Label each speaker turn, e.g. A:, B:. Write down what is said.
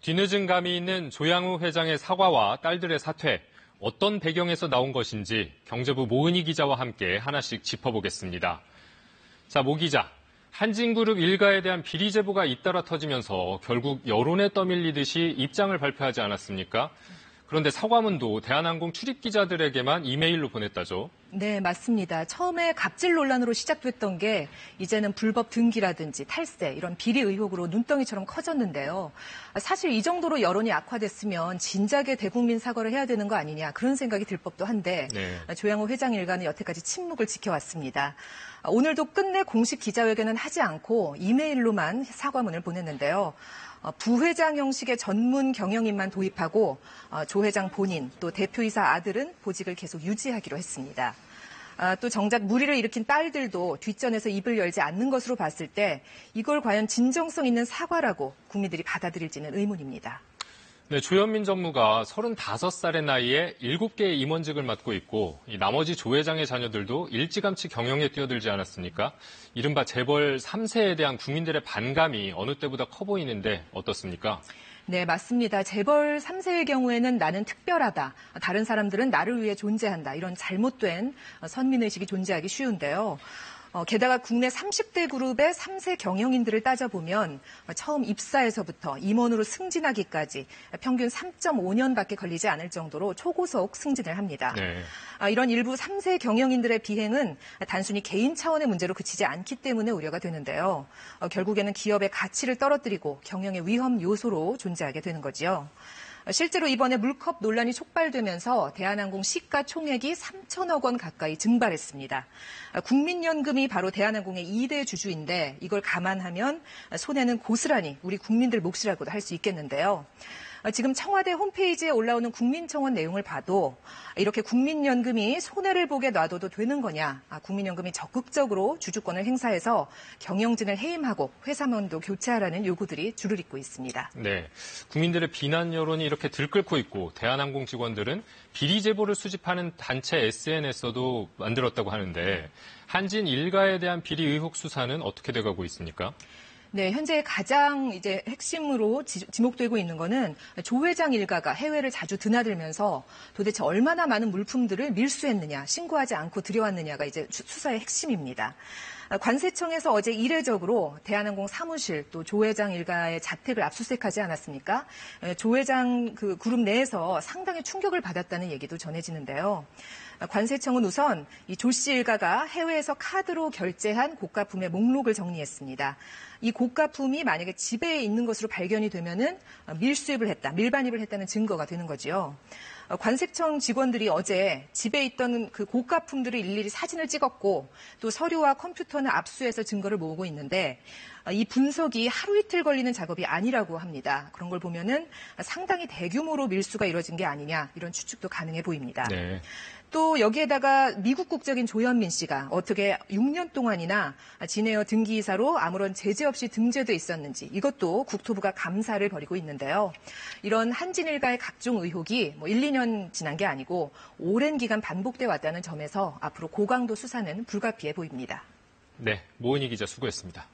A: 뒤늦은 감이 있는 조양우 회장의 사과와 딸들의 사퇴, 어떤 배경에서 나온 것인지 경제부 모은희 기자와 함께 하나씩 짚어보겠습니다. 자, 모 기자, 한진그룹 일가에 대한 비리 제보가 잇따라 터지면서 결국 여론에 떠밀리듯이 입장을 발표하지 않았습니까? 그런데 사과문도 대한항공 출입 기자들에게만 이메일로 보냈다죠.
B: 네, 맞습니다. 처음에 갑질 논란으로 시작됐던 게 이제는 불법 등기라든지 탈세 이런 비리 의혹으로 눈덩이처럼 커졌는데요. 사실 이 정도로 여론이 악화됐으면 진작에 대국민 사과를 해야 되는 거 아니냐 그런 생각이 들 법도 한데 조양호 회장 일가는 여태까지 침묵을 지켜왔습니다. 오늘도 끝내 공식 기자회견은 하지 않고 이메일로만 사과문을 보냈는데요. 부회장 형식의 전문 경영인만 도입하고 조 회장 본인 또 대표이사 아들은 보직을 계속 유지하기로 했습니다. 또 정작 물의를 일으킨 딸들도 뒷전에서 입을 열지 않는 것으로 봤을 때 이걸 과연 진정성 있는 사과라고 국민들이 받아들일지는 의문입니다.
A: 네, 조현민 전무가 35살의 나이에 7개의 임원직을 맡고 있고 나머지 조 회장의 자녀들도 일찌감치 경영에 뛰어들지 않았습니까? 이른바 재벌 3세에 대한 국민들의 반감이 어느 때보다 커 보이는데 어떻습니까?
B: 네, 맞습니다. 재벌 3세의 경우에는 나는 특별하다, 다른 사람들은 나를 위해 존재한다, 이런 잘못된 선민의식이 존재하기 쉬운데요. 게다가 국내 30대 그룹의 3세 경영인들을 따져보면 처음 입사에서부터 임원으로 승진하기까지 평균 3.5년밖에 걸리지 않을 정도로 초고속 승진을 합니다.
A: 네.
B: 이런 일부 3세 경영인들의 비행은 단순히 개인 차원의 문제로 그치지 않기 때문에 우려가 되는데요. 결국에는 기업의 가치를 떨어뜨리고 경영의 위험 요소로 존재하게 되는 거지요. 실제로 이번에 물컵 논란이 촉발되면서 대한항공 시가총액이 3천억 원 가까이 증발했습니다. 국민연금이 바로 대한항공의 2대 주주인데 이걸 감안하면 손해는 고스란히 우리 국민들 몫이라고도 할 수 있겠는데요. 지금 청와대 홈페이지에 올라오는 국민청원 내용을 봐도 이렇게 국민연금이 손해를 보게 놔둬도 되는 거냐. 국민연금이 적극적으로 주주권을 행사해서 경영진을 해임하고 회사원도 교체하라는 요구들이 줄을 잇고 있습니다.
A: 네, 국민들의 비난 여론이 이렇게 들끓고 있고 대한항공 직원들은 비리 제보를 수집하는 단체 SNS도 만들었다고 하는데 한진 일가에 대한 비리 의혹 수사는 어떻게 돼가고 있습니까?
B: 네, 현재 가장 이제 핵심으로 지목되고 있는 거는 조 회장 일가가 해외를 자주 드나들면서 도대체 얼마나 많은 물품들을 밀수했느냐, 신고하지 않고 들여왔느냐가 이제 수사의 핵심입니다. 관세청에서 어제 이례적으로 대한항공 사무실 또 조 회장 일가의 자택을 압수수색하지 않았습니까? 조 회장 그 그룹 내에서 상당히 충격을 받았다는 얘기도 전해지는데요. 관세청은 우선 이 조 씨 일가가 해외에서 카드로 결제한 고가품의 목록을 정리했습니다. 이 고가품이 만약에 집에 있는 것으로 발견이 되면은 밀수입을 했다, 밀반입을 했다는 증거가 되는 거지요. 관세청 직원들이 어제 집에 있던 그 고가품들을 일일이 사진을 찍었고 또 서류와 컴퓨터는 압수해서 증거를 모으고 있는데 이 분석이 하루 이틀 걸리는 작업이 아니라고 합니다. 그런 걸 보면은 상당히 대규모로 밀수가 이루어진 게 아니냐 이런 추측도 가능해 보입니다.
A: 네.
B: 또 여기에다가 미국 국적인 조현민 씨가 어떻게 6년 동안이나 진에어 등기이사로 아무런 제재 없이 등재돼 있었는지 이것도 국토부가 감사를 벌이고 있는데요. 이런 한진 일가의 각종 의혹이 1, 2년 지난 게 아니고 오랜 기간 반복돼 왔다는 점에서 앞으로 고강도 수사는 불가피해 보입니다.
A: 네, 모은희 기자 수고했습니다.